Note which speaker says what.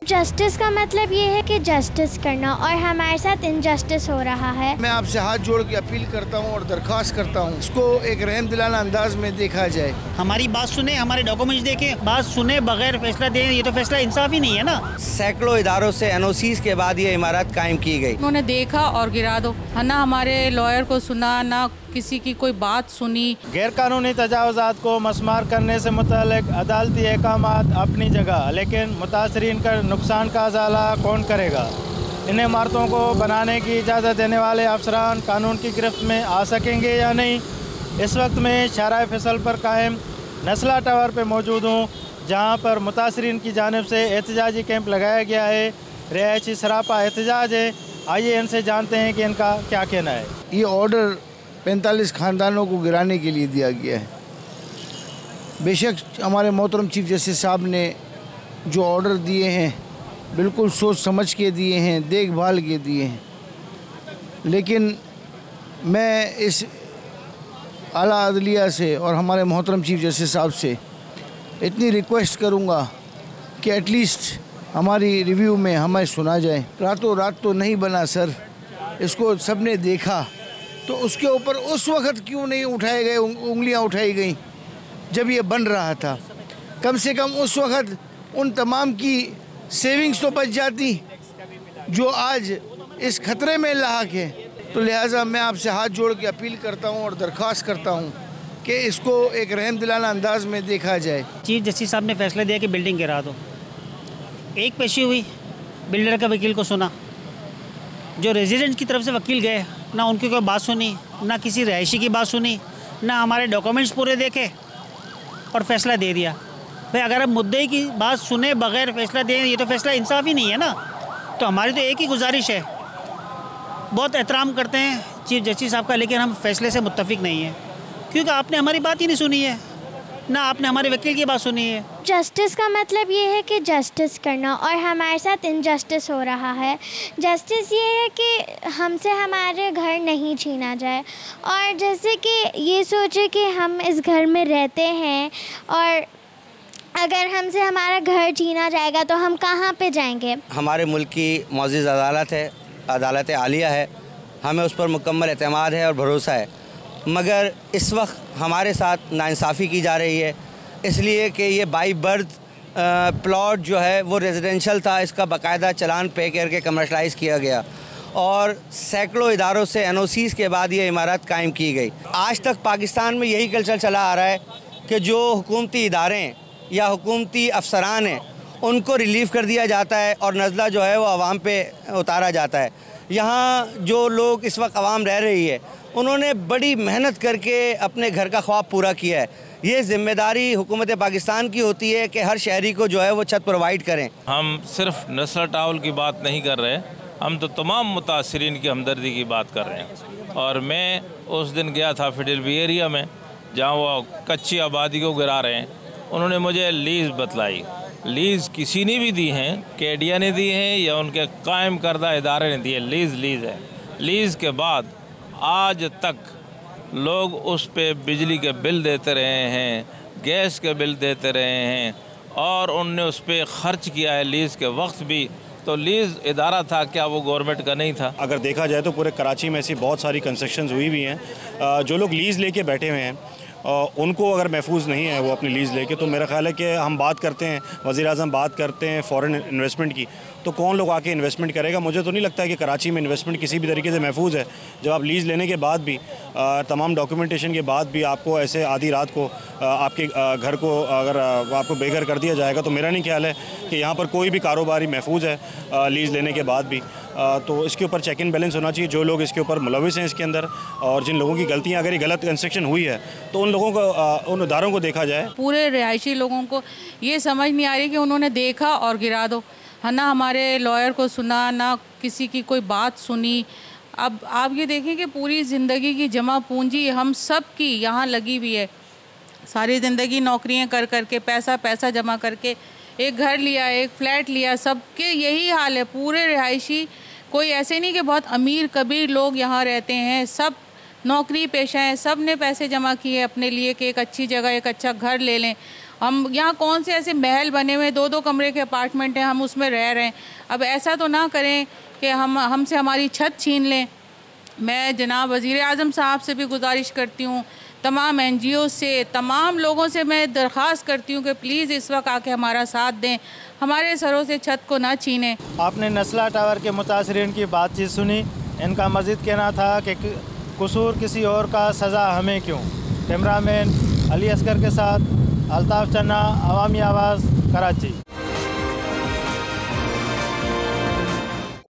Speaker 1: Justice का मतलब ये है कि जस्टिस करना, और हमारे साथ इनजस्टिस हो रहा है।
Speaker 2: मैं आपसे हाथ जोड़ के अपील करता हूँ और दरख्वास्त करता हूँ, इसको एक रहम दिलाना अंदाज में देखा जाए।
Speaker 3: हमारी बात सुने, हमारे डॉक्यूमेंट्स देखे, बात सुने बगैर फैसला दें, ये तो फैसला इंसाफ ही नहीं है ना।
Speaker 4: सैकड़ों इदारों से एनओसीज के बाद ये इमारत कायम की गई।
Speaker 5: उन्होंने देखा और गिरा दो, ना हमारे लॉयर को सुना, ना किसी की कोई बात सुनी।
Speaker 6: गैर कानूनी तजावुज़ात को मस्मार करने से मुतल्लिक अदालती अहकामात अपनी जगह, लेकिन मुतासरीन का नुकसान का अजाला कौन करेगा। इन इमारतों को बनाने की इजाज़त देने वाले अफसरान कानून की गिरफ्त में आ सकेंगे या नहीं। इस वक्त में शाहराह फैसल पर कायम नस्ला टावर पर मौजूद हूँ, जहाँ पर मुतासरीन की जानिब से एहतजाजी कैंप लगाया गया है। रिहायशी सरापा एहतजाज है। आइए इनसे जानते हैं कि इनका क्या कहना है।
Speaker 2: ये ऑर्डर 45 ख़ानदानों को गिराने के लिए दिया गया है। बेशक हमारे मोहतरम चीफ जस्टिस साहब ने जो ऑर्डर दिए हैं बिल्कुल सोच समझ के दिए हैं, देखभाल के दिए हैं, लेकिन मैं इस आला अदलिया से और हमारे मोहतरम चीफ जस्टिस साहब से इतनी रिक्वेस्ट करूँगा कि एटलीस्ट हमारी रिव्यू में हमें सुना जाए। रातों रात तो नहीं बना सर, इसको सबने देखा, तो उसके ऊपर उस वक़्त क्यों नहीं उठाए गए, उंगलियां उठाई गई जब ये बन रहा था। कम से कम उस वक़्त उन तमाम की सेविंग्स तो बच जाती जो आज इस खतरे में लाक है। तो लिहाजा मैं आपसे हाथ जोड़ के अपील करता हूँ और दरख्वास्त करता हूँ कि इसको एक रहम दिलाना अंदाज में देखा जाए।
Speaker 3: चीफ जस्टिस साहब ने फैसला दिया कि बिल्डिंग गिरा दो। एक पेशी हुई, बिल्डर का वकील को सुना, जो रेजिडेंट की तरफ से वकील गए, ना उनकी कोई बात सुनी, ना किसी रहायशी की बात सुनी, ना हमारे डॉक्यूमेंट्स पूरे देखे और फैसला दे दिया। भाई अगर आप मुद्दे की बात सुने बगैर फैसला दें, ये तो फैसला इंसाफ ही नहीं है ना। तो हमारी तो एक ही गुजारिश है, बहुत एहतराम करते हैं चीफ जस्टिस साहब का, लेकिन हम फैसले से मुत्तफिक नहीं हैं, क्योंकि आपने हमारी बात ही नहीं सुनी है, ना आपने हमारे वकील की बात सुनी है।
Speaker 1: जस्टिस का मतलब ये है कि जस्टिस करना, और हमारे साथ इनजस्टिस हो रहा है। जस्टिस ये है कि हमसे हमारे घर नहीं छीना जाए, और जैसे कि ये सोचे कि हम इस घर में रहते हैं और अगर हमसे हमारा घर छीना जाएगा तो हम कहाँ पे जाएंगे।
Speaker 4: हमारे मुल्क की मुअज़्ज़ज़ अदालत है, अदालत आलिया है, हमें उस पर मुकम्मल एतमाद है और भरोसा है, मगर इस वक्त हमारे साथ नाइंसाफ़ी की जा रही है, इसलिए कि ये बाई बर्थ प्लॉट जो है वो रेजिडेंशियल था, इसका बाकायदा चलान पे करके कमर्शलाइज़ किया गया और सैकड़ों इदारों से एनओसीज़ के बाद ये इमारत कायम की गई। आज तक पाकिस्तान में यही कल्चर चला आ रहा है कि जो हुकूमती इदारे या हुकूमती अफसरान हैं उनको रिलीफ़ कर दिया जाता है और नज़ला जो है वो आवाम पे उतारा जाता है। यहाँ जो लोग इस वक्त आवाम रह रही है, उन्होंने बड़ी मेहनत करके अपने घर का ख्वाब पूरा किया है। ये ज़िम्मेदारी हुकूमत पाकिस्तान की होती है कि हर शहरी को जो है वो छत प्रोवाइड करें।
Speaker 7: हम सिर्फ नस्ला टाउल की बात नहीं कर रहे, हम तो तमाम मुतासरीन की हमदर्दी की बात कर रहे हैं। और मैं उस दिन गया था फिडेलवी एरिया में, जहाँ वो कच्ची आबादी को गिरा रहे हैं। उन्होंने मुझे लीज़ बतलाई। लीज़ किसी ने भी दी हैं, केडिया ने दी हैं या उनके कायम करदा इदारे ने दी है। लीज़ है। लीज़ के बाद आज तक लोग उस पे बिजली के बिल देते रहे हैं, गैस के बिल देते रहे हैं, और उनने उस पर ख़र्च किया है लीज़ के वक्त भी। तो लीज़ इदारा था, क्या वो गवर्नमेंट का नहीं था?
Speaker 8: अगर देखा जाए तो पूरे कराची में ऐसी बहुत सारी कंस्ट्रक्शंस हुई हुई हैं। जो लोग लीज़ लेके बैठे हुए हैं उनको अगर महफूज नहीं है वो अपनी लीज़ लेके, तो मेरा ख्याल है कि हम बात करते हैं, वज़ीर-ए-आज़म बात करते हैं फ़ॉरेन इन्वेस्टमेंट की, तो कौन लोग आके इन्वेस्टमेंट करेगा? मुझे तो नहीं लगता है कि कराची में इन्वेस्टमेंट किसी भी तरीके से महफूज है। जब आप लीज़ लेने के बाद भी तमाम डॉक्यूमेंटेशन के बाद भी आपको ऐसे आधी रात को आपके घर को अगर आपको बेघर कर दिया जाएगा, तो मेरा नहीं ख्याल है कि यहाँ पर कोई भी कारोबारी महफूज है लीज़ लेने के बाद भी। तो इसके ऊपर चेक एंड बैलेंस होना चाहिए। जो लोग इसके ऊपर मुलविस हैं इसके अंदर, और जिन लोगों की गलतियाँ, अगर ये गलत कंस्ट्रक्शन हुई है तो उन लोगों को, उन इदारों को देखा जाए।
Speaker 5: पूरे रिहायशी लोगों को ये समझ नहीं आ रही कि उन्होंने देखा और गिरा दो, ना हमारे लॉयर को सुना, ना किसी की कोई बात सुनी। अब आप ये देखें कि पूरी ज़िंदगी की जमा पूंजी हम सब की यहाँ लगी हुई है। सारी ज़िंदगी नौकरियाँ कर कर के पैसा जमा करके एक घर लिया, एक फ़्लैट लिया, सबके यही हाल है। पूरे रिहायशी, कोई ऐसे नहीं कि बहुत अमीर कबीर लोग यहाँ रहते हैं, सब नौकरी पेशा हैं, सब ने पैसे जमा किए अपने लिए कि एक अच्छी जगह, एक अच्छा घर ले लें, हम यहाँ कौन से ऐसे महल बने हुए 2-2 कमरे के अपार्टमेंट हैं, हम उसमें रह रहे हैं। अब ऐसा तो ना करें कि हमसे हमारी छत छीन लें। मैं जनाब वज़ीर आज़म साहब से भी गुजारिश करती हूँ, तमाम NGO से, तमाम लोगों से मैं दरख्वास्त करती हूँ कि प्लीज़ इस वक्त आके हमारा साथ दें, हमारे सरों से छत को ना छीनें।
Speaker 6: आपने नस्ला टावर के मुतासरीन की बातचीत सुनी। इनका मज़ीद कहना था कि कसूर किसी और का, सज़ा हमें क्यों। कैमरामैन अली असगर के साथ अल्ताफ़ चन्ना, अवामी आवाज़, कराची।